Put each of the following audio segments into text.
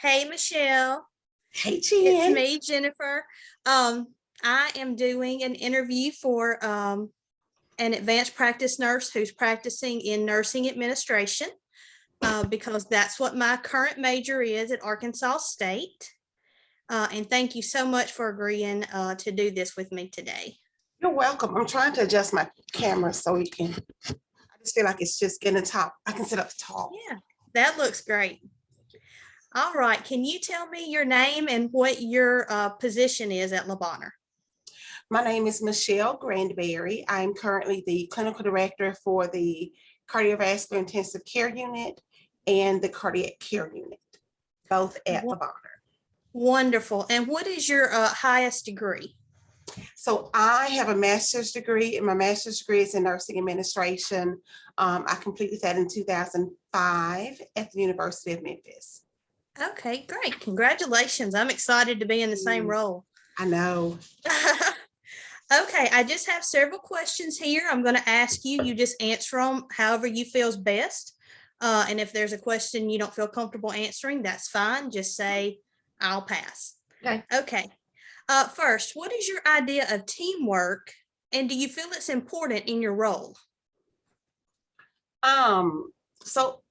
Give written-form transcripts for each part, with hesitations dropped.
Hey, Michelle. Hey, It's Jen. me, Jennifer. I am doing an interview for an advanced practice nurse who's practicing in nursing administration because that's what my current major is at Arkansas State. And thank you so much for agreeing to do this with me today. You're welcome. I'm trying to adjust my camera so you can. I just feel like it's just getting top. I can sit up tall. Yeah, that looks great. All right. Can you tell me your name and what your position is at Le Bonheur? My name is Michelle Grandberry. I'm currently the clinical director for the cardiovascular intensive care unit and the cardiac care unit, both at Le Bonheur. Wonderful. And what is your highest degree? So I have a master's degree, and my master's degree is in nursing administration. I completed that in 2005 at the University of Memphis. Okay, great. Congratulations. I'm excited to be in the same role. I know. Okay, I just have several questions here. I'm going to ask you. You just answer them however you feels best. And if there's a question you don't feel comfortable answering, that's fine. Just say, I'll pass. Okay. Okay. First, what is your idea of teamwork, and do you feel it's important in your role? So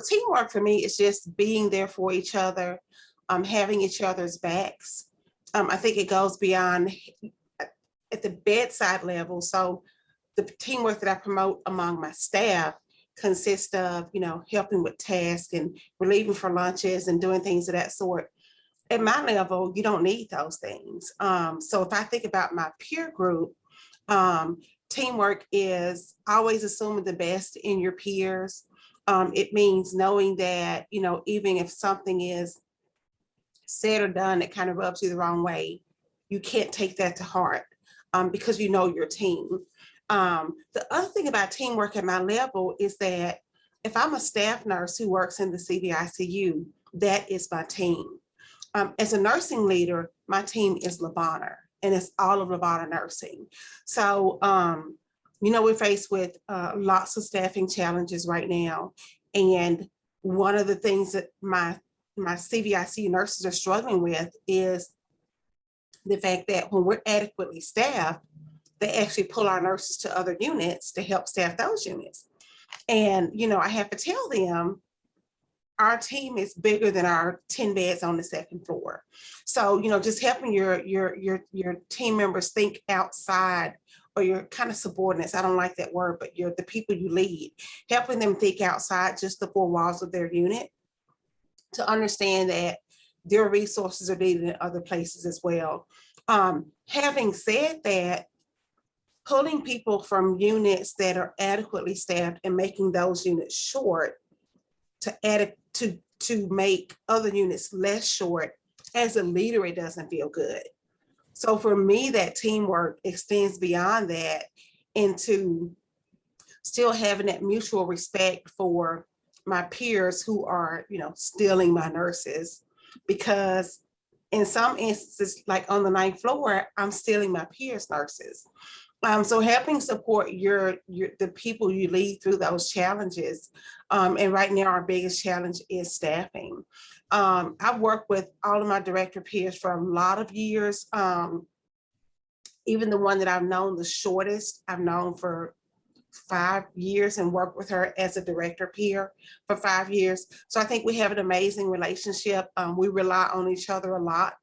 teamwork for me is just being there for each other, having each other's backs. I think it goes beyond at the bedside level. So the teamwork that I promote among my staff consists of, helping with tasks and relieving for lunches and doing things of that sort. At my level, you don't need those things. So if I think about my peer group, teamwork is always assuming the best in your peers. It means knowing that, even if something is said or done that kind of rubs you the wrong way, you can't take that to heart because you know your team. The other thing about teamwork at my level is that if I'm a staff nurse who works in the CVICU, that is my team. As a nursing leader, my team is Le Bonheur, and it's all of Le Bonheur nursing. So, we're faced with lots of staffing challenges right now. And one of the things that my CVICU nurses are struggling with is the fact that when we're adequately staffed, they actually pull our nurses to other units to help staff those units. And, I have to tell them, our team is bigger than our 10 beds on the second floor. So, just helping your team members think outside, or your kind of subordinates, I don't like that word, but you're the people you lead, helping them think outside just the four walls of their unit to understand that their resources are needed in other places as well. Having said that, pulling people from units that are adequately staffed and making those units short to make other units less short, as a leader, it doesn't feel good. So for me, that teamwork extends beyond that into still having that mutual respect for my peers who are, stealing my nurses, because in some instances, like on the 9th floor, I'm stealing my peers' nurses. So helping support the people you lead through those challenges. And right now our biggest challenge is staffing. I've worked with all of my director peers for a lot of years. Even the one that I've known the shortest, I've known for 5 years and worked with her as a director peer for 5 years. So I think we have an amazing relationship. We rely on each other a lot.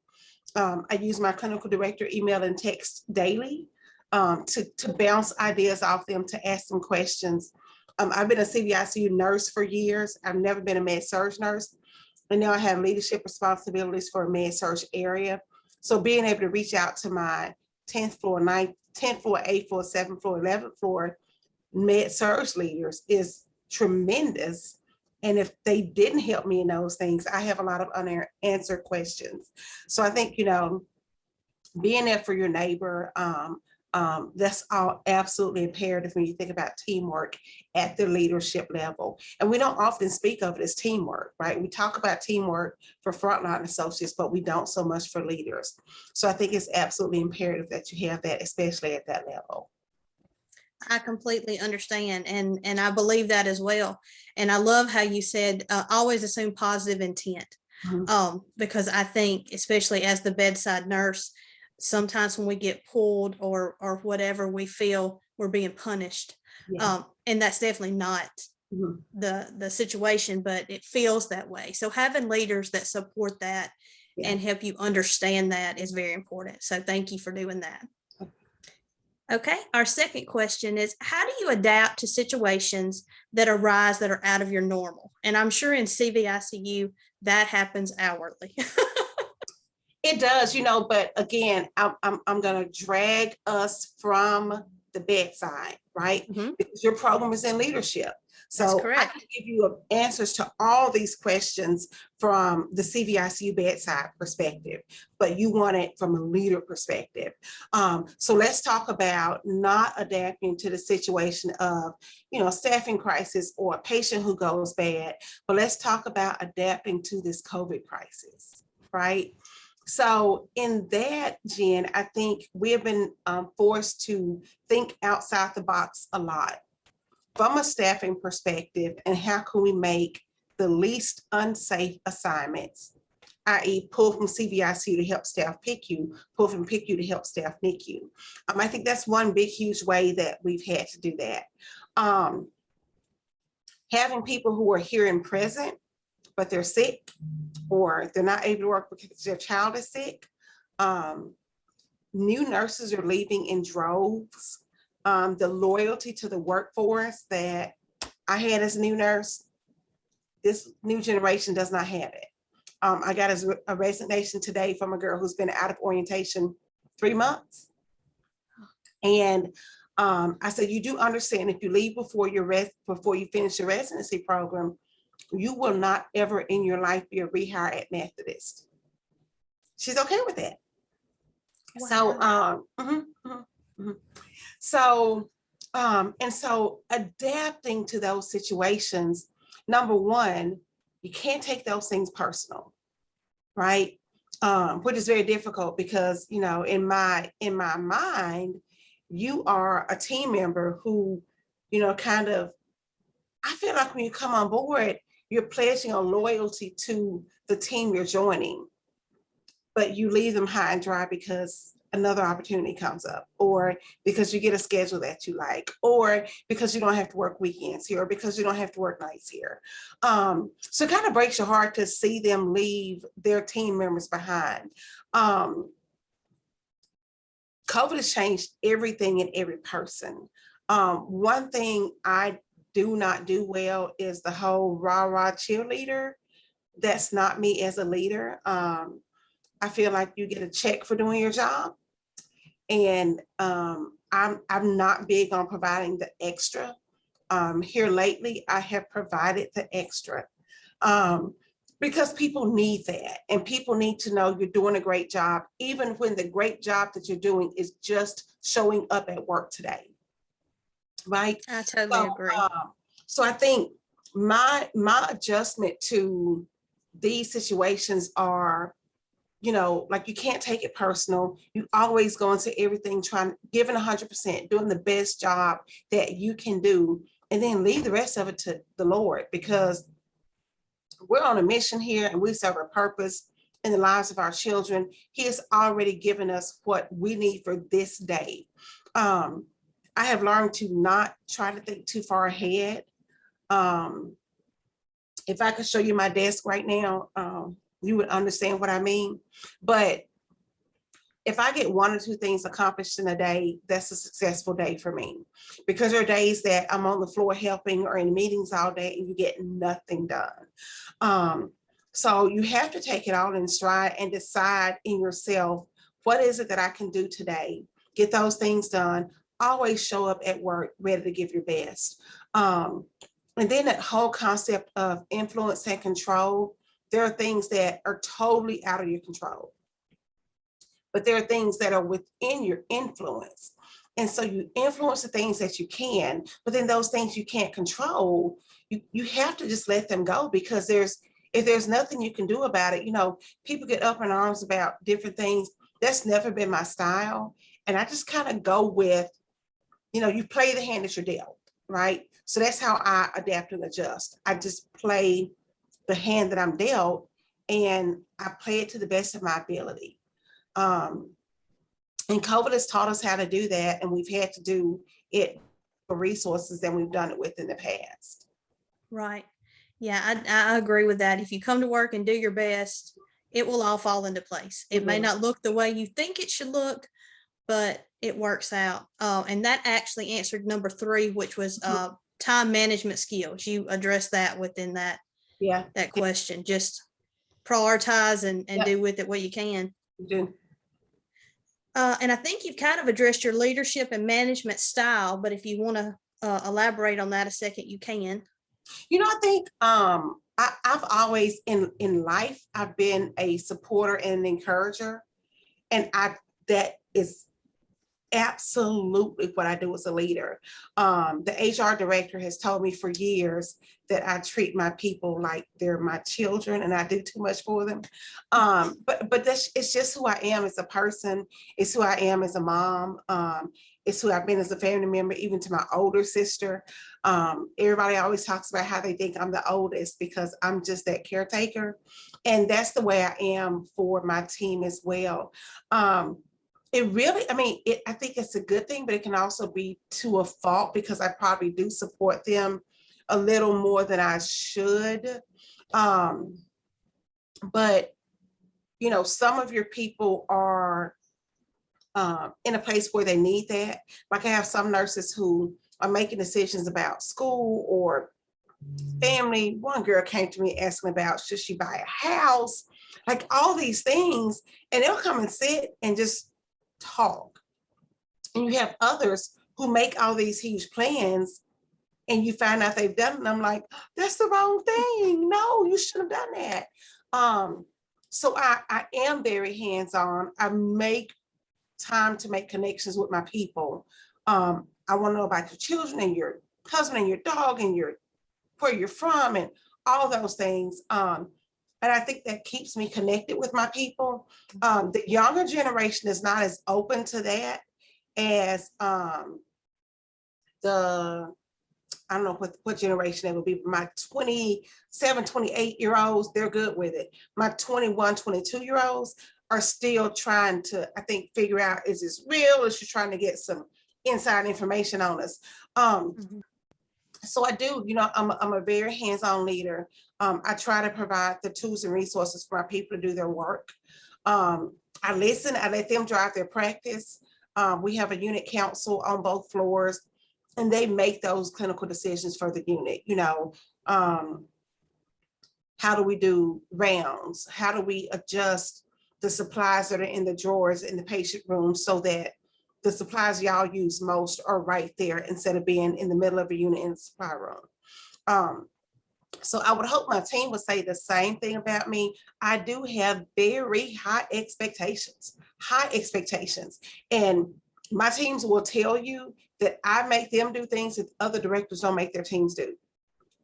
I use my clinical director email and text daily to bounce ideas off them, to ask them questions. I've been a CVICU nurse for years. I've never been a med-surg nurse. And now I have leadership responsibilities for a med-surg area. So being able to reach out to my 10th floor, 10th floor, 8th floor, 7th floor, 11th floor med-surg leaders is tremendous. And if they didn't help me in those things, I have a lot of unanswered questions. So I think, being there for your neighbor, that's all absolutely imperative when you think about teamwork at the leadership level. And we don't often speak of it as teamwork, right? We talk about teamwork for frontline associates, but we don't so much for leaders. So I think it's absolutely imperative that you have that, especially at that level. I completely understand, and I believe that as well. And I love how you said always assume positive intent, because I think, especially as the bedside nurse, sometimes when we get pulled or whatever, we feel we're being punished, Yeah. and that's definitely not Mhm. the situation, but it feels that way. So having leaders that support that Yeah. and help you understand that is very important. So thank you for doing that. Okay, our second question is, how do you adapt to situations that arise that are out of your normal? And I'm sure in CVICU that happens hourly. It does, but again, I'm gonna drag us from the bedside, right? Mhm, Because your program is in leadership. that's So I can correct. give you answers to all these questions from the CVICU bedside perspective, but you want it from a leader perspective. So let's talk about not adapting to the situation of, staffing crisis or a patient who goes bad, but let's talk about adapting to this COVID crisis, right? So in that, Jen, I think we have been forced to think outside the box a lot from a staffing perspective, and how can we make the least unsafe assignments, i.e. pull from CVICU to help staff PICU, pull from PICU to help staff NICU. I think that's one big, huge way that we've had to do that. Having people who are here and present, but they're sick, or they're not able to work because their child is sick. New nurses are leaving in droves. The loyalty to the workforce that I had as a new nurse, this new generation does not have it. I got a resignation today from a girl who's been out of orientation 3 months. And I said, you do understand if you leave before you finish your residency program, you will not ever in your life be a rehire at Methodist. She's okay with that. Wow. So, and so adapting to those situations, number one, you can't take those things personal, right? Which is very difficult because, in my mind, you are a team member who, kind of, I feel like when you come on board, you're pledging a loyalty to the team you're joining, but you leave them high and dry because another opportunity comes up, or because you get a schedule that you like, or because you don't have to work weekends here, or because you don't have to work nights here. So it kind of breaks your heart to see them leave their team members behind. COVID has changed everything in every person. One thing I do not do well is the whole rah-rah cheerleader. That's not me as a leader. I feel like you get a check for doing your job, and I'm not big on providing the extra. Here lately, I have provided the extra because people need that, and people need to know you're doing a great job, even when the great job that you're doing is just showing up at work today, right? I totally So, agree. so I think my adjustment to these situations are, like, you can't take it personal. You always go into everything giving 100%, doing the best job that you can do, and then leave the rest of it to the Lord, because we're on a mission here and we serve a purpose in the lives of our children. He has already given us what we need for this day. I have learned to not try to think too far ahead. If I could show you my desk right now, you would understand what I mean. But if I get 1 or 2 things accomplished in a day, that's a successful day for me. Because there are days that I'm on the floor helping or in meetings all day and you get nothing done. So you have to take it all in stride and decide in yourself, what is it that I can do today? Get those things done. Always show up at work ready to give your best. And then that whole concept of influence and control, there are things that are totally out of your control, but there are things that are within your influence. And so you influence the things that you can, but then those things you can't control, you have to just let them go, because if there's nothing you can do about it, people get up in arms about different things. That's never been my style. And I just kind of go with, you play the hand that you're dealt, right? So that's how I adapt and adjust. I just play the hand that I'm dealt, and I play it to the best of my ability. And COVID has taught us how to do that, and we've had to do it for resources than we've done it with in the past. Right. Yeah, I agree with that. If you come to work and do your best, it will all fall into place. It may not look the way you think it should look, but it works out. And that actually answered number 3, which was time management skills. You addressed that within that Yeah. question. Just prioritize and Yep. do with it what you can. You do. And I think you've kind of addressed your leadership and management style, but if you want to elaborate on that a second, you can. I think I've always in life, I've been a supporter and an encourager. And that is absolutely what I do as a leader. The HR director has told me for years that I treat my people like they're my children and I do too much for them. But it's just who I am as a person. It's who I am as a mom. It's who I've been as a family member, even to my older sister. Everybody always talks about how they think I'm the oldest because I'm just that caretaker. And that's the way I am for my team as well. It really, I think it's a good thing, but it can also be to a fault because I probably do support them a little more than I should. But, some of your people are in a place where they need that. Like I have some nurses who are making decisions about school or family. One girl came to me asking about, should she buy a house? Like all these things, and they'll come and sit and just talk. And you have others who make all these huge plans and you find out they've done it. And I'm like, that's the wrong thing. No, you should have done that. So I am very hands-on. I make time to make connections with my people. I want to know about your children and your husband and your dog and where you're from and all those things. And I think that keeps me connected with my people. The younger generation is not as open to that as I don't know what generation it would be. My 27, 28-year-olds, they're good with it. My 21, 22-year-olds are still trying to, I think, figure out, is this real? Or is she trying to get some inside information on us? So I do, I'm a very hands-on leader. I try to provide the tools and resources for our people to do their work. I listen, I let them drive their practice. We have a unit council on both floors, and they make those clinical decisions for the unit. How do we do rounds? How do we adjust the supplies that are in the drawers in the patient room so that the supplies y'all use most are right there instead of being in the middle of a unit in the supply room. So I would hope my team would say the same thing about me. I do have very high expectations. And my teams will tell you that I make them do things that other directors don't make their teams do.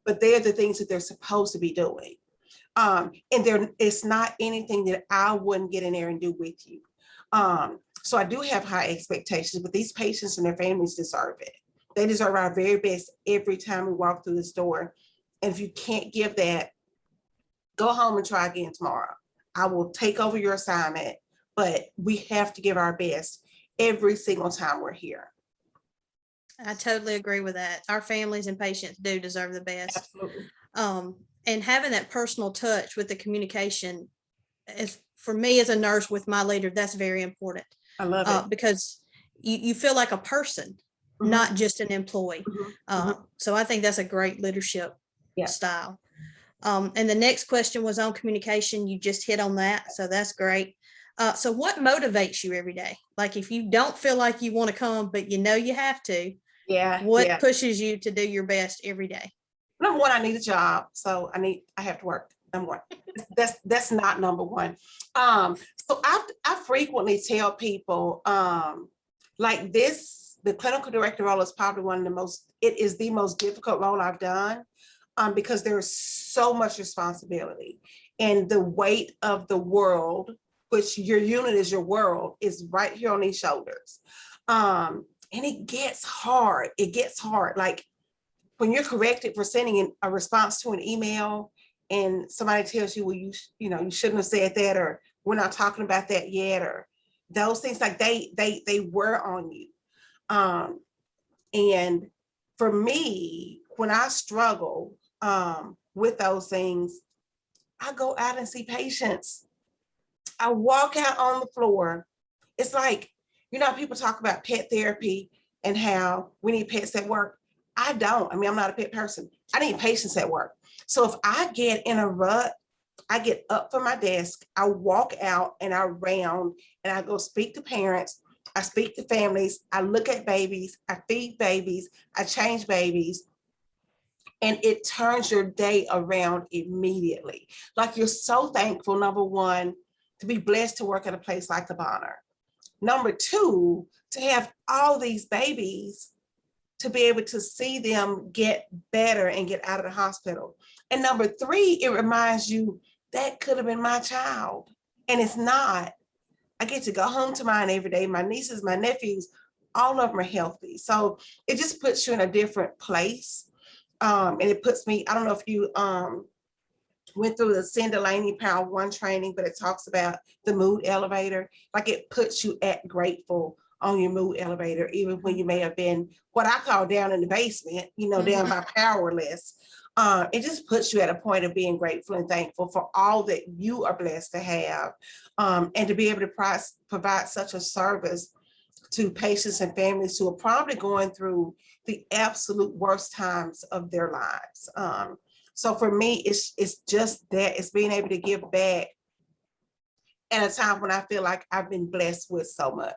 But they're the things that they're supposed to be doing. And it's not anything that I wouldn't get in there and do with you. So I do have high expectations, but these patients and their families deserve it. They deserve our very best every time we walk through this door. And if you can't give that, go home and try again tomorrow. I will take over your assignment, but we have to give our best every single time we're here. I totally agree with that. Our families and patients do deserve the best. Absolutely. And having that personal touch with the communication is, for me as a nurse with my leader, that's very important. I love it. Because you feel like a person, not just an employee. So I think that's a great leadership style. And the next question was on communication. You just hit on that. So that's great. So what motivates you every day? Like if you don't feel like you want to come, but you have to, what pushes you to do your best every day? Number one, I need a job. So I have to work. Number one. That's not number one. So I frequently tell people like this, the clinical director role is probably it is the most difficult role I've done because there's so much responsibility and the weight of the world, which your unit is your world, is right here on these shoulders. And it gets hard. It gets hard. Like when you're corrected for sending a response to an email and somebody tells you, well, you shouldn't have said that, or we're not talking about that yet, or those things, like they were on you. And for me, when I struggle with those things, I go out and see patients. I walk out on the floor. It's like, people talk about pet therapy and how we need pets at work. I don't. I mean, I'm not a pet person. I need patients at work. So if I get in a rut, I get up from my desk, I walk out and I round and I go speak to parents. I speak to families. I look at babies. I feed babies. I change babies. And it turns your day around immediately. Like, you're so thankful, number one, to be blessed to work at a place like the Bonner. Number two, to have all these babies, to be able to see them get better and get out of the hospital. And number three, it reminds you that could have been my child, and it's not. I get to go home to mine every day. My nieces, my nephews, all of them are healthy. So it just puts you in a different place. And it puts me, I don't know if you went through the Cindy Delaney Power One training, but it talks about the mood elevator. Like, it puts you at grateful on your mood elevator, even when you may have been what I call down in the basement, down by powerless. It just puts you at a point of being grateful and thankful for all that you are blessed to have, and to be able to provide such a service to patients and families who are probably going through the absolute worst times of their lives. So for me, it's just that, it's being able to give back at a time when I feel like I've been blessed with so much.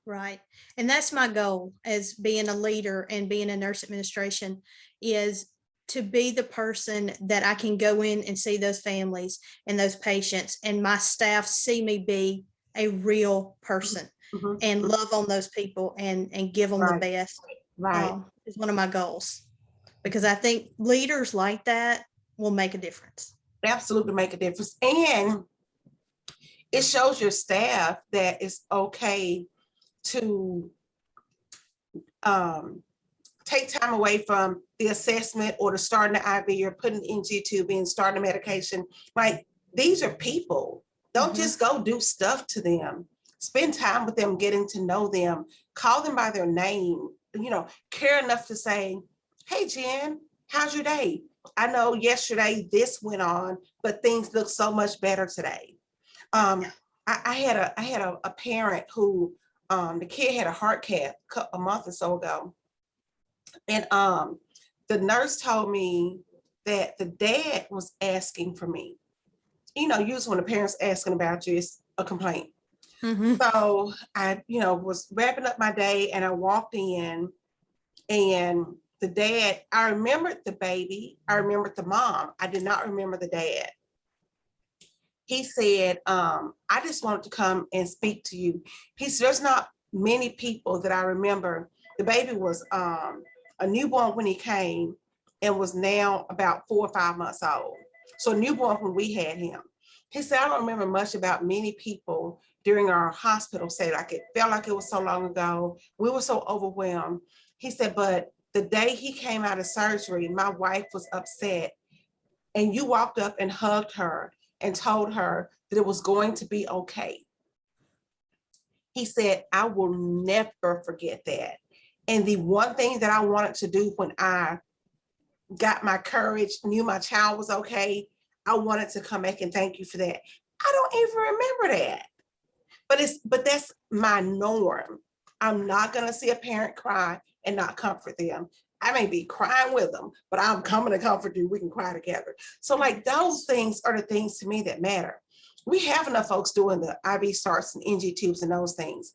Right. And that's my goal as being a leader and being a nurse administration, is to be the person that I can go in and see those families and those patients, and my staff see me be a real person and love on those people and give them the best. Right. Is one of my goals, because I think leaders like that will make a difference. Absolutely make a difference. And it shows your staff that it's okay to take time away from the assessment or the starting the IV or putting NG tube in, starting the medication. Like, these are people. Don't just go do stuff to them. Spend time with them, getting to know them, call them by their name, care enough to say, hey, Jen, how's your day? I know yesterday this went on, but things look so much better today. I had a parent who, the kid had a heart cath a month or so ago. And the nurse told me that the dad was asking for me. Usually when the parents asking about you, it's a complaint. So I, was wrapping up my day and I walked in, and the dad, I remembered the baby, I remembered the mom. I did not remember the dad. He said, I just wanted to come and speak to you. He said, there's not many people that I remember. The baby was a newborn when he came and was now about 4 or 5 months old. So newborn when we had him. He said, I don't remember much about many people during our hospital stay. Like, it felt like it was so long ago. We were so overwhelmed. He said, but the day he came out of surgery, my wife was upset, and you walked up and hugged her and told her that it was going to be okay. He said, I will never forget that. And the one thing that I wanted to do when I got my courage, knew my child was okay, I wanted to come back and thank you for that. I don't even remember that. But that's my norm. I'm not gonna see a parent cry and not comfort them. I may be crying with them, but I'm coming to comfort you. We can cry together. So, like, those things are the things to me that matter. We have enough folks doing the IV starts and NG tubes and those things.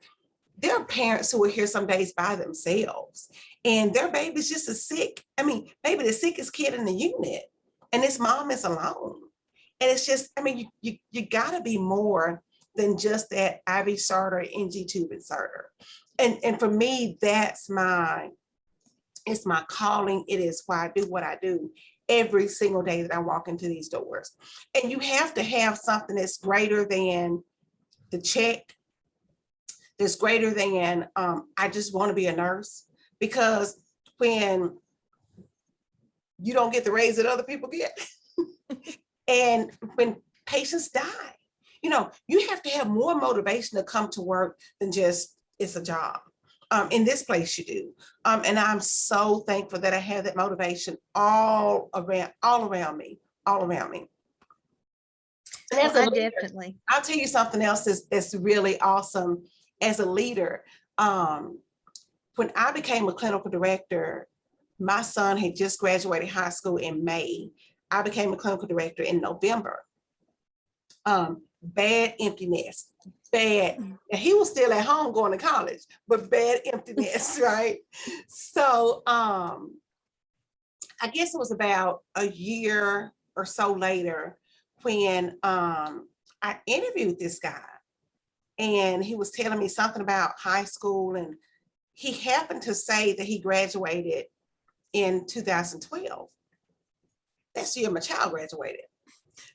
There are parents who are here some days by themselves, and their baby's just as sick. I mean, maybe the sickest kid in the unit, and this mom is alone. And it's just, I mean, you gotta be more than just that IV starter, NG tube inserter. And for me, it's my calling. It is why I do what I do every single day that I walk into these doors. And you have to have something that's greater than the check, that's greater than I just want to be a nurse. Because when you don't get the raise that other people get, and when patients die, you have to have more motivation to come to work than just it's a job. In this place you do. And I'm so thankful that I have that motivation all around me. And as Well, a I leader, definitely. I'll tell you something else that's really awesome as a leader. When I became a clinical director, my son had just graduated high school in May. I became a clinical director in November. Bad empty nest, bad. And he was still at home going to college, but bad empty nest, right? So I guess it was about a year or so later when I interviewed this guy, and he was telling me something about high school, and he happened to say that he graduated in 2012. That's the year my child graduated.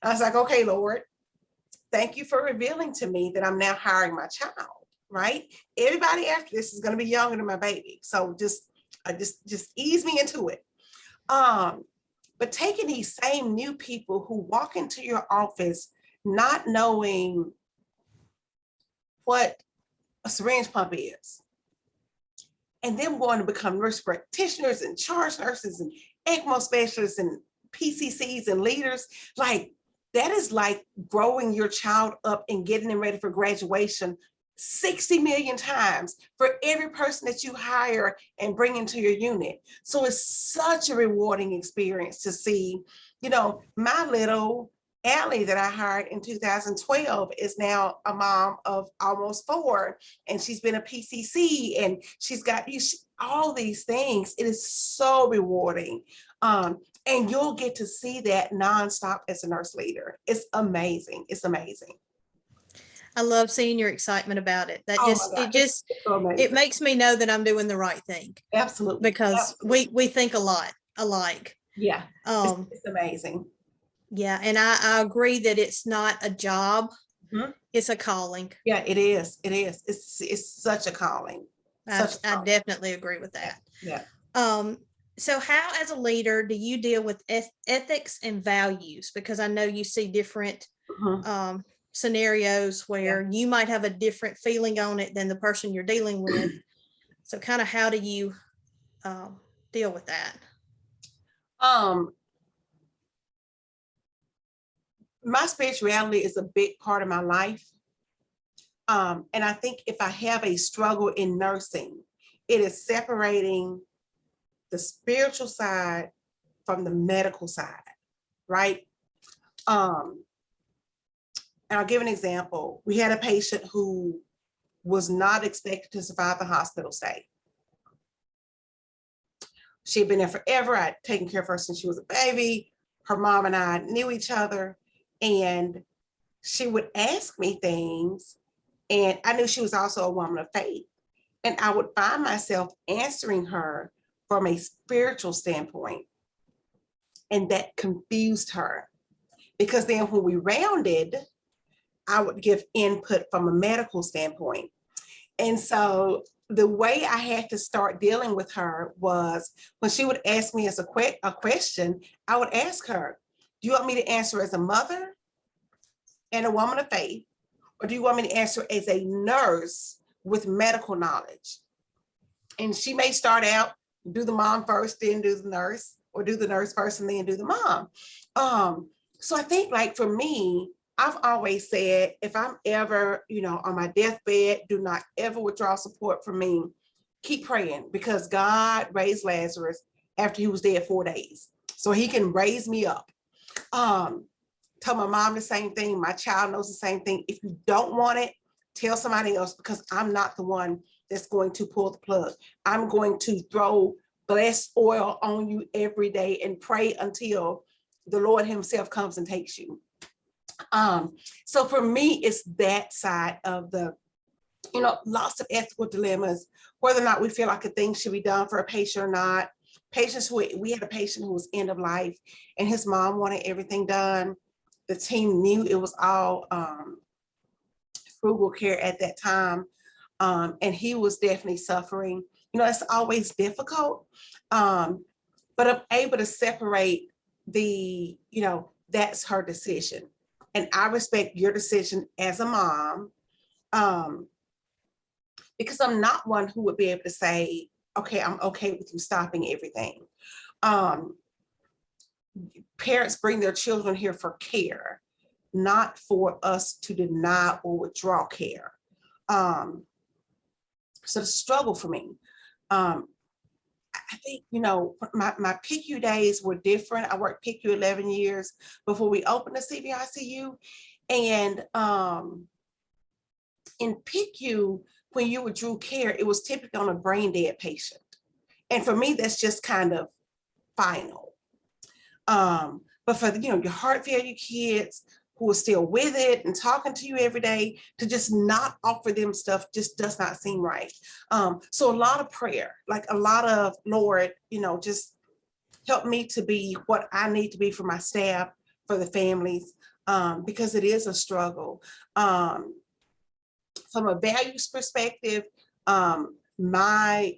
I was like, okay, Lord, thank you for revealing to me that I'm now hiring my child, right? Everybody after this is going to be younger than my baby. So just ease me into it. But taking these same new people who walk into your office not knowing what a syringe pump is, and them going to become nurse practitioners and charge nurses and ECMO specialists and PCCs and leaders, like that is like growing your child up and getting them ready for graduation 60 million times for every person that you hire and bring into your unit. So it's such a rewarding experience to see, my little Allie that I hired in 2012 is now a mom of almost 4, and she's been a PCC, and she's got all these things. It is so rewarding. And you'll get to see that nonstop as a nurse leader. It's amazing. It's amazing. I love seeing your excitement about it. That Oh my God, it's so amazing. it makes me know that I'm doing the right thing. Absolutely. Because Absolutely. we think a lot alike. Yeah. It's amazing. Yeah. And I agree that it's not a job. Mm-hmm. It's a calling. Yeah, it is. It is. It's such a calling. I definitely agree with that. Yeah. So how, as a leader, do you deal with ethics and values? Because I know you see different scenarios where you might have a different feeling on it than the person you're dealing with. So kind of how do you deal with that? My spirituality is a big part of my life. And I think if I have a struggle in nursing, it is separating the spiritual side from the medical side, right? And I'll give an example. We had a patient who was not expected to survive the hospital stay. She had been there forever. I'd taken care of her since she was a baby. Her mom and I knew each other, and she would ask me things, and I knew she was also a woman of faith. And I would find myself answering her from a spiritual standpoint. And that confused her, because then when we rounded, I would give input from a medical standpoint. And so the way I had to start dealing with her was when she would ask me as a question, I would ask her, do you want me to answer as a mother and a woman of faith, or do you want me to answer as a nurse with medical knowledge? And she may start out, do the mom first, then do the nurse, or do the nurse first and then do the mom. So I think, like, for me, I've always said, if I'm ever, on my deathbed, do not ever withdraw support from me. Keep praying, because God raised Lazarus after he was dead 4 days. So he can raise me up. Tell my mom the same thing. My child knows the same thing. If you don't want it, tell somebody else, because I'm not the one that's going to pull the plug. I'm going to throw blessed oil on you every day and pray until the Lord himself comes and takes you. So for me, it's that side of the, lots of ethical dilemmas, whether or not we feel like a thing should be done for a patient or not. We had a patient who was end of life, and his mom wanted everything done. The team knew it was all frugal care at that time. And he was definitely suffering. It's always difficult, but I'm able to separate that's her decision. And I respect your decision as a mom, because I'm not one who would be able to say, okay, I'm okay with you stopping everything. Parents bring their children here for care, not for us to deny or withdraw care. So the struggle for me, I think, my PICU days were different. I worked PICU 11 years before we opened the CVICU. And in PICU, when you withdrew care, it was typically on a brain dead patient. And for me, that's just kind of final. But for your heart failure kids who are still with it and talking to you every day, to just not offer them stuff just does not seem right. So a lot of prayer, like a lot of, Lord, just help me to be what I need to be for my staff, for the families, because it is a struggle. From a values perspective, my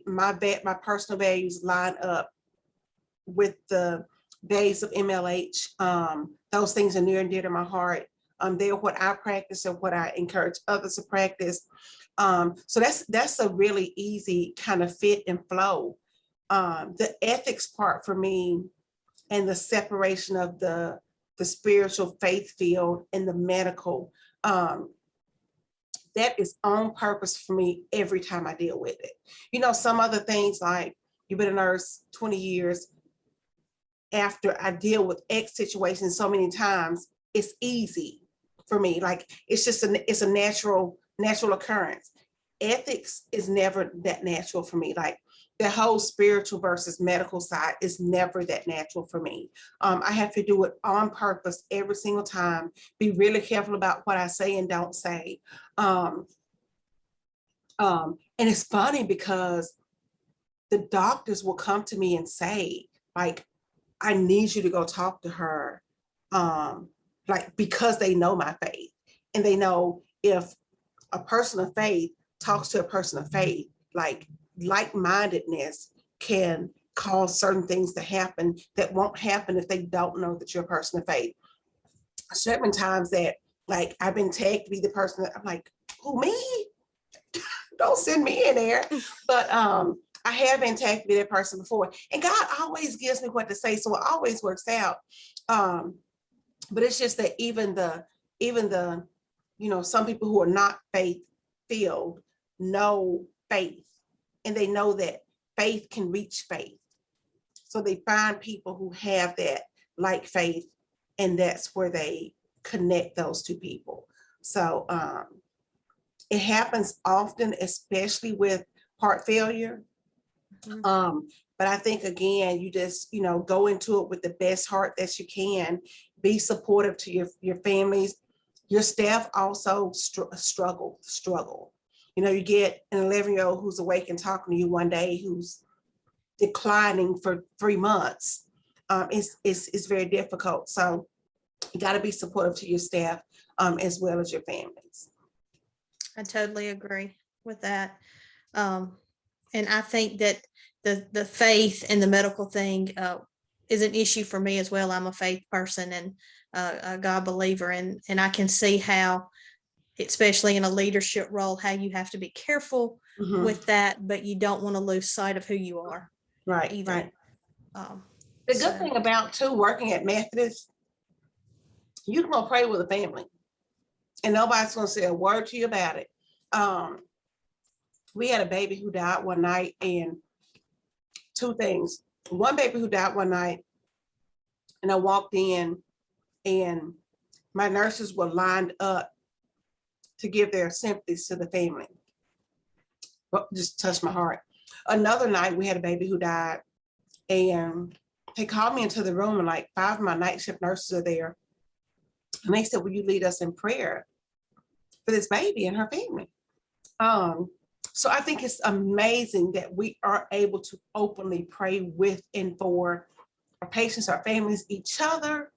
personal values line up with the days of MLH. Those things are near and dear to my heart. They're what I practice and what I encourage others to practice. So that's a really easy kind of fit and flow. The ethics part for me, and the separation of the spiritual faith field and the medical, that is on purpose for me every time I deal with it. Some other things, like you've been a nurse 20 years, after I deal with X situation so many times, it's easy for me. Like it's a natural occurrence. Ethics is never that natural for me. Like the whole spiritual versus medical side is never that natural for me. I have to do it on purpose every single time, be really careful about what I say and don't say. And it's funny because the doctors will come to me and say, like, I need you to go talk to her, because they know my faith, and they know if a person of faith talks to a person of faith, like-mindedness can cause certain things to happen that won't happen if they don't know that you're a person of faith. Certain times that, like, I've been tagged to be the person that I'm like, who, me? Don't send me in there. But I have been tagged to be that person before, and God always gives me what to say, so it always works out. But it's just that even the some people who are not faith filled know faith, and they know that faith can reach faith, so they find people who have that like faith, and that's where they connect those two people. So it happens often, especially with heart failure. But I think, again, you just, go into it with the best heart that you can, be supportive to your families. Your staff also struggle. You get an 11-year-old who's awake and talking to you one day, who's declining for 3 months. It's very difficult. So you got to be supportive to your staff, as well as your families. I totally agree with that. And I think that the faith and the medical thing is an issue for me as well. I'm a faith person and a God believer, and I can see how, especially in a leadership role, how you have to be careful with that, but you don't want to lose sight of who you are. Right, either. right. The good thing about, too, working at Methodist, you can go pray with a family, and nobody's going to say a word to you about it. We had a baby who died one night, and two things. One baby who died one night, and I walked in, and my nurses were lined up to give their sympathies to the family. Well, just touched my heart. Another night, we had a baby who died, and they called me into the room, and like 5 of my night shift nurses are there. And they said, will you lead us in prayer for this baby and her family? So I think it's amazing that we are able to openly pray with and for our patients, our families, each other,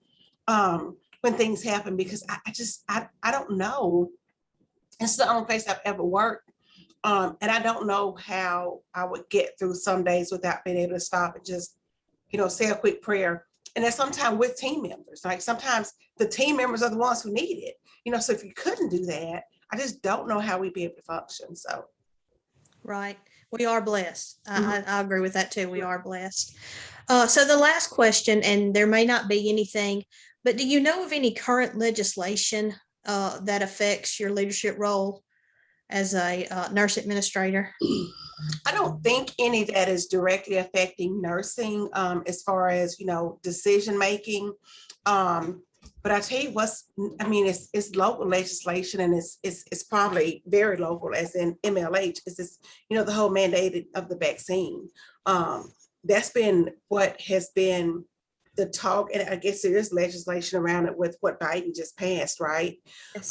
when things happen, because I don't know. It's the only place I've ever worked And I don't know how I would get through some days without being able to stop and just, say a quick prayer. And then sometimes with team members, like sometimes the team members are the ones who need it, so if you couldn't do that, I just don't know how we'd be able to function. So. Right. We are blessed. Mhm. I agree with that too. We are blessed. So the last question, and there may not be anything, but do you know of any current legislation that affects your leadership role as a nurse administrator? I don't think any that is directly affecting nursing as far as, decision making. But I tell you it's local legislation, and it's probably very local, as in MLH, is this, the whole mandate of the vaccine. That's been what has been the talk, and I guess there is legislation around it with what Biden just passed, right? Yes.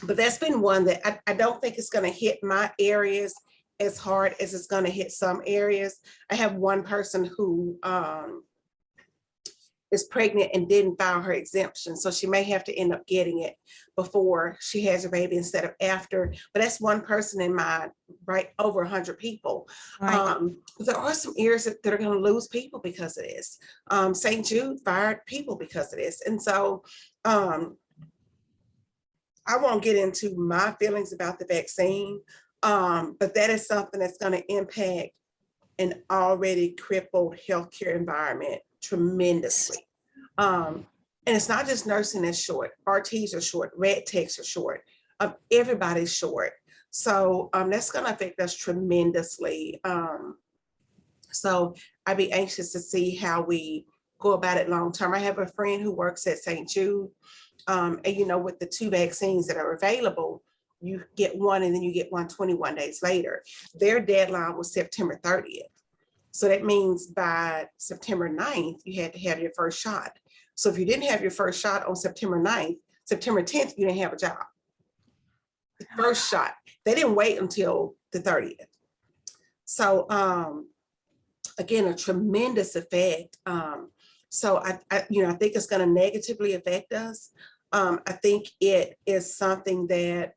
But that's been one that I don't think it's going to hit my areas as hard as it's going to hit some areas. I have one person who is pregnant and didn't file her exemption, so she may have to end up getting it before she has her baby instead of after. But that's one person in my over 100 people. Right. There are some areas that are going to lose people because of this. St. Jude fired people because of this, and so I won't get into my feelings about the vaccine, but that is something that's going to impact an already crippled healthcare environment tremendously. And it's not just nursing that's short. RTs are short. Red techs are short. Everybody's short. So that's going to affect us tremendously. So I'd be anxious to see how we go about it long term. I have a friend who works at St. Jude. And with the 2 vaccines that are available, you get one and then you get one 21 days later. Their deadline was September 30th. So that means by September 9th, you had to have your first shot. So if you didn't have your first shot on September 9th, September 10th, you didn't have a job. The first shot. They didn't wait until the 30th. So again, a tremendous effect. So I think it's going to negatively affect us. I think it is something that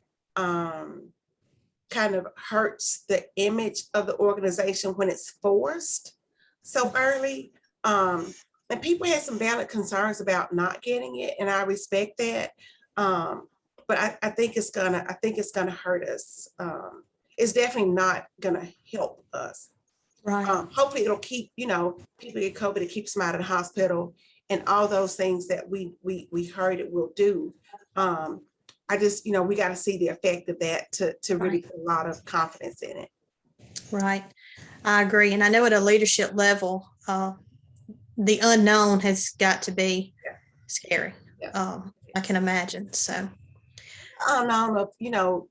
kind of hurts the image of the organization when it's forced so early. And people had some valid concerns about not getting it, and I respect that. But I think it's gonna hurt us. It's definitely not gonna help us. Right. Hopefully it'll keep, people get COVID, it keeps them out of the hospital and all those things that we heard it will do. I just, we got to see the effect of that to really put a lot of confidence in it. Right. I agree. And I know at a leadership level, the unknown has got to be scary. Yeah. I can imagine. So I don't know,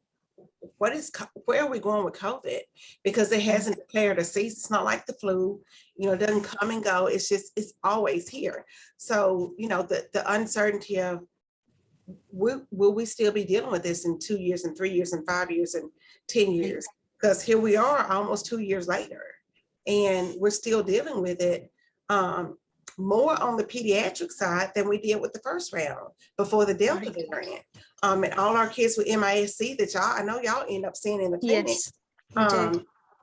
where are we going with COVID? Because it hasn't declared a season. It's not like the flu, it doesn't come and go. It's always here. So, the uncertainty of will we still be dealing with this in 2 years and 3 years and 5 years and 10 years? Because here we are almost 2 years later and we're still dealing with it. More on the pediatric side than we did with the first round before the Delta variant. And all our kids with MISC that I know y'all end up seeing in the clinic. yes,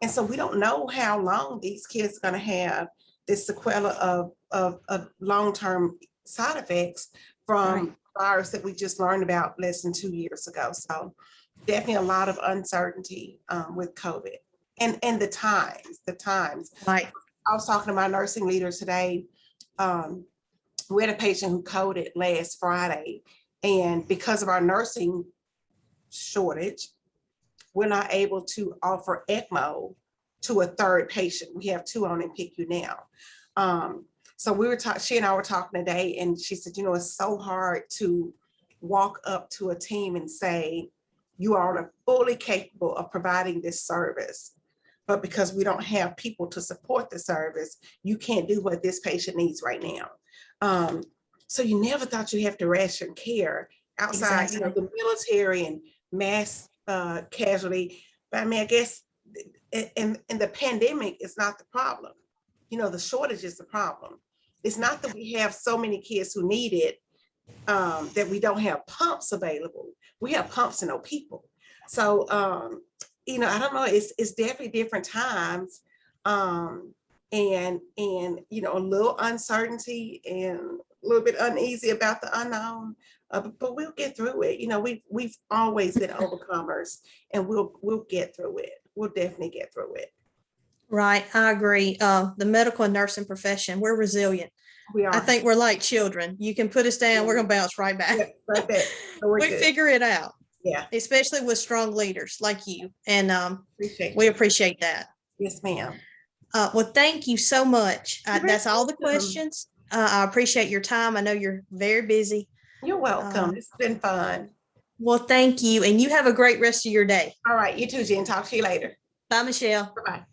And so we don't know how long these kids are going to have this sequela of long-term side effects from virus that we just learned about less than 2 years ago. So definitely a lot of uncertainty with COVID and the times. Right. I was talking to my nursing leader today. We had a patient who coded last Friday, and because of our nursing shortage, we're not able to offer ECMO to a third patient. We have 2 on in PICU now. So we were she and I were talking today, and she said, it's so hard to walk up to a team and say, you are fully capable of providing this service, but because we don't have people to support the service, you can't do what this patient needs right now. So you never thought you'd have to ration care outside, the military and mass casualty. But I guess in the pandemic, it's not the problem. The shortage is the problem. It's not that we have so many kids who need it, that we don't have pumps available. We have pumps and no people. So I don't know, it's definitely different times. And a little uncertainty and a little bit uneasy about the unknown. But we'll get through it. We've always been overcomers, and we'll get through it. We'll definitely get through it. Right, I agree. The medical and nursing profession, we're resilient. We I are. think we're like children. You can put us down, we're gonna bounce right Yeah, back. like that. So we're We good. figure it out, Yeah, especially with strong leaders like you. And appreciate we you. appreciate that. Yes, ma'am. Well, thank you so much. You're That's all the welcome. questions. I appreciate your time. I know you're very busy. You're welcome. It's been fun. Well, thank you. And you have a great rest of your day. All right, you too, Jen. Talk to you later. Bye, Michelle. Bye-bye.